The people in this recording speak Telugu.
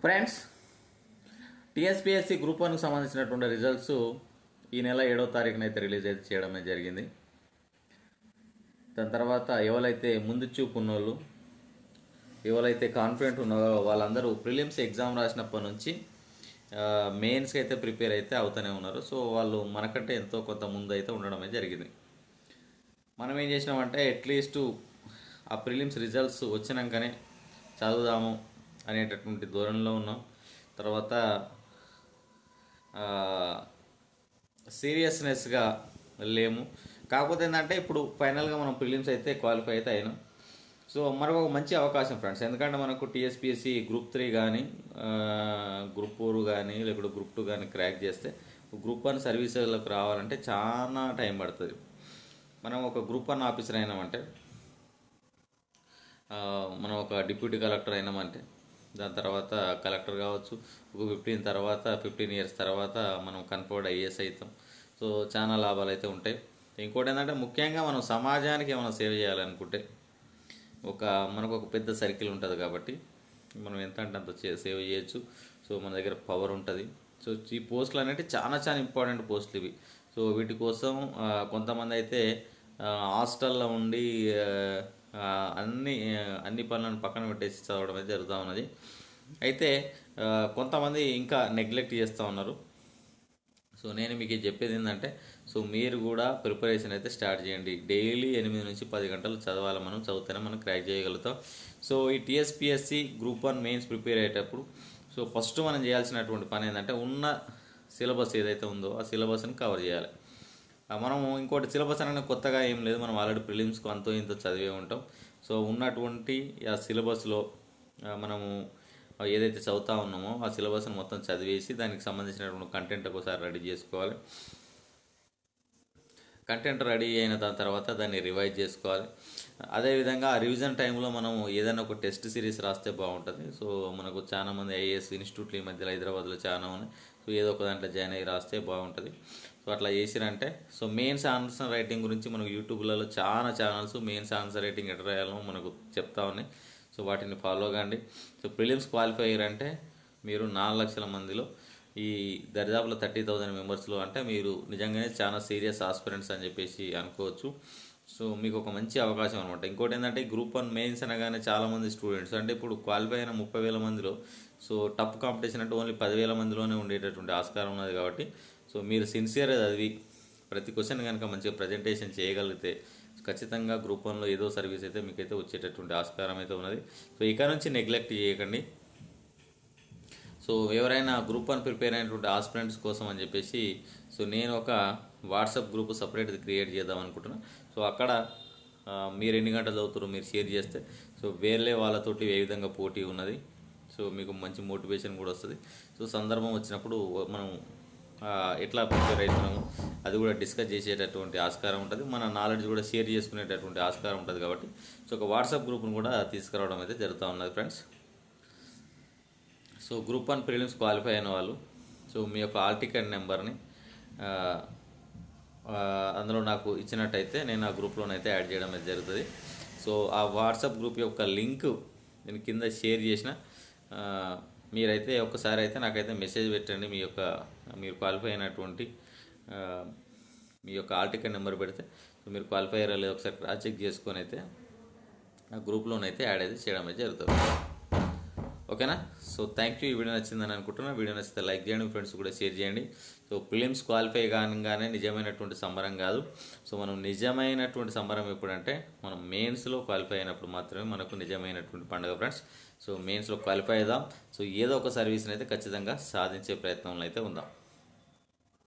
ఫ్రెండ్స్, టీఎస్పీఎస్సీ గ్రూప్ 1కు సంబంధించినటువంటి రిజల్ట్స్ ఈ నెల 7వ తారీఖున అయితే రిలీజ్ అయితే చేయడమే జరిగింది. దాని తర్వాత ఎవరైతే ముందు చూపు ఉన్నోళ్ళు, ఎవరైతే కాన్ఫిడెంట్ ఉన్నారో వాళ్ళందరూ ప్రిలిమ్స్ ఎగ్జామ్ రాసినప్పటి నుంచి మెయిన్స్కి అయితే ప్రిపేర్ అయితే అవుతూనే ఉన్నారు. సో వాళ్ళు మనకంటే ఎంతో కొంత ముందు అయితే ఉండడమే జరిగింది. మనం ఏం చేసినామంటే అట్లీస్ట్ ఆ ప్రిలిమ్స్ రిజల్ట్స్ వచ్చినాకనే చదువుదాము అనేటటువంటి ధోరణిలో ఉన్నాం. తర్వాత సీరియస్నెస్గా లేము. కాకపోతే ఏంటంటే ఇప్పుడు ఫైనల్గా మనం ప్రిలిమ్స్ అయితే క్వాలిఫై అయితే అయినాం. సో మనకు ఒక మంచి అవకాశం ఫ్రెండ్స్, ఎందుకంటే మనకు టీఎస్పీఎస్సీ గ్రూప్ 3 కానీ గ్రూప్ 4 కానీ లేకపోతే గ్రూప్ 2 కానీ క్రాక్ చేస్తే గ్రూప్ 1 సర్వీసులకు రావాలంటే చాలా టైం పడుతుంది. మనం ఒక గ్రూప్ 1 ఆఫీసర్ అయినామంటే, మనం ఒక డిప్యూటీ కలెక్టర్ అయినామంటే, దాని తర్వాత కలెక్టర్ కావచ్చు, ఒక 15 ఇయర్స్ తర్వాత మనం కన్ఫర్డ్ ఐఏఎస్ అవుతాం. సో చాలా లాభాలు అయితే ఉంటాయి. ఇంకోటి ఏంటంటే ముఖ్యంగా మనం సమాజానికి ఏమైనా సేవ చేయాలనుకుంటే మనకు ఒక పెద్ద సర్కిల్ ఉంటుంది కాబట్టి మనం ఎంత అంటే అంత సేవ చేయొచ్చు. సో మన దగ్గర పవర్ ఉంటుంది. సో ఈ పోస్టులు అనేవి చాలా ఇంపార్టెంట్ పోస్టులు ఇవి. సో వీటి కోసం కొంతమంది అయితే హాస్టల్లో ఉండి అన్ని పనులను పక్కన పెట్టేసి చదవడం అయితే జరుగుతూ ఉన్నది. అయితే కొంతమంది ఇంకా నెగ్లెక్ట్ చేస్తూ ఉన్నారు. సో నేను మీకు చెప్పేది ఏంటంటే, సో మీరు కూడా ప్రిపరేషన్ అయితే స్టార్ట్ చేయండి. డైలీ 8 నుంచి 10 గంటలు చదవాలి. మనం చదివితేనే మనం క్రాక్ చేయగలుగుతాం. సో ఈ టీఎస్పీఎస్సీ గ్రూప్ 1 మెయిన్స్ ప్రిపేర్ అయ్యేటప్పుడు సో ఫస్ట్ మనం చేయాల్సినటువంటి పని ఏంటంటే, ఉన్న సిలబస్ ఏదైతే ఉందో ఆ సిలబస్ని కవర్ చేయాలి. మనము ఇంకోటి సిలబస్ అనేది కొత్తగా ఏం లేదు, మనం ఆల్రెడీ ప్రిలిమ్స్కి అంతో ఇంతో చదివే ఉంటాం. సో ఉన్నటువంటి ఆ సిలబస్లో మనము ఏదైతే చదువుతా ఉన్నామో ఆ సిలబస్ని మొత్తం చదివేసి దానికి సంబంధించినటువంటి కంటెంట్ ఒకసారి రెడీ చేసుకోవాలి. కంటెంట్ రెడీ అయిన దాని తర్వాత దాన్ని రివైజ్ చేసుకోవాలి. అదేవిధంగా ఆ రివిజన్ టైంలో మనం ఏదైనా ఒక టెస్ట్ సిరీస్ రాస్తే బాగుంటుంది. సో మనకు చాలామంది ఐఏఎస్ ఇన్స్టిట్యూట్లు ఈ మధ్యలో హైదరాబాద్లో చాలా ఉన్నాయి. సో ఏదో ఒక దాంట్లో జాయిన్ అయ్యి రాస్తే బాగుంటుంది. సో అట్లా చేసిరంటే సో మెయిన్స్ ఆన్సర్ రైటింగ్ గురించి మనకు యూట్యూబ్లలో చాలా ఛానల్స్ మెయిన్స్ ఆన్సర్ రైటింగ్ ఎట్లా రాయాలో మనకు చెప్తా ఉన్నాయి. సో వాటిని ఫాలో కండి. సో ప్రిలిమ్స్ క్వాలిఫై అయ్యారంటే మీరు 4 లక్షల మందిలో ఈ దరిదాపులో 30,000 మెంబర్స్లో అంటే మీరు నిజంగానే చాలా సీరియస్ ఆస్పిరెంట్స్ అని చెప్పేసి అనుకోవచ్చు. సో మీకు ఒక మంచి అవకాశం అనమాట. ఇంకోటి ఏంటంటే గ్రూప్ 1 మెయిన్స్ అనగానే చాలామంది స్టూడెంట్స్ అంటే ఇప్పుడు క్వాలిఫై అయిన 30,000 మందిలో సో టఫ్ కాంపిటీషన్ అంటే ఓన్లీ 10,000 మందిలోనే ఉండేటటువంటి ఆస్కారం ఉన్నది. కాబట్టి సో మీరు సిన్సియర్గా చదివి ప్రతి క్వశ్చన్ కనుక మంచిగా ప్రజెంటేషన్ చేయగలిగితే ఖచ్చితంగా గ్రూప్ 1లో ఏదో సర్వీస్ అయితే మీకైతే వచ్చేటటువంటి ఆస్కారం అయితే ఉన్నది. సో ఇక నుంచి నెగ్లెక్ట్ చేయకండి. సో ఎవరైనా గ్రూప్ 1 ప్రిపేర్ అయినటువంటి ఆస్పిరెంట్స్ కోసం అని చెప్పేసి సో నేను ఒక వాట్సాప్ గ్రూప్ సపరేట్ క్రియేట్ చేద్దాం అనుకుంటున్నాను. సో అక్కడ మీరు ఎన్ని గంటలు చదువుతారో మీరు షేర్ చేస్తే సో వేరే వాళ్ళతోటి ఏ విధంగా పోటీ ఉన్నది, సో మీకు మంచి మోటివేషన్ కూడా వస్తుంది. సో సందర్భం వచ్చినప్పుడు మనం ఎట్లా ప్రిపేర్ అవుతున్నాము అది కూడా డిస్కస్ చేసేటటువంటి ఆస్కారం ఉంటుంది. మన నాలెడ్జ్ కూడా షేర్ చేసుకునేటటువంటి ఆస్కారం ఉంటుంది. కాబట్టి సో ఒక వాట్సాప్ గ్రూప్ను కూడా తీసుకురావడం అయితే జరుగుతూ ఉన్నది friends. So group 1 prelims qualify అయిన వాళ్ళు సో మీ యొక్క ఆల్ టికెట్ నెంబర్ని అందులో నాకు ఇచ్చినట్టయితే నేను ఆ గ్రూప్లోనైతే యాడ్ చేయడం అయితే జరుగుతుంది. సో ఆ వాట్సాప్ గ్రూప్ యొక్క లింక్ నేను కింద షేర్ చేసిన మీరైతే ఒక్కసారి అయితే నాకైతే మెసేజ్ పెట్టండి. మీరు క్వాలిఫై అయినటువంటి మీ యొక్క ఆల్ టికెట్ నెంబర్ పెడితే సో మీరు క్వాలిఫై అయ్యారా లేదా ఒకసారి క్రాస్ చెక్ చేసుకొని అయితే ఆ గ్రూప్లోనైతే యాడ్ అయితే చేయడం అయితే జరుగుతుంది. ఓకేనా? So thank you. ఈ వీడియో నచ్చిందని అనుకుంటున్నాను. వీడియో నచ్చితే లైక్ చేయండి, ఫ్రెండ్స్ కూడా షేర్ చేయండి. సో ప్రిలిమ్స్ క్వాలిఫై కాగానే నిజమైనటువంటి సంబరం కాదు. సో మనం నిజమైనటువంటి సంబరం ఎప్పుడంటే మనం మెయిన్స్లో క్వాలిఫై అయినప్పుడు మాత్రమే మనకు నిజమైనటువంటి పండుగ ఫ్రెండ్స్. సో మెయిన్స్లో క్వాలిఫై అవుదాం. సో ఏదో ఒక సర్వీస్ని అయితే ఖచ్చితంగా సాధించే ప్రయత్నంలో అయితే ఉందాం.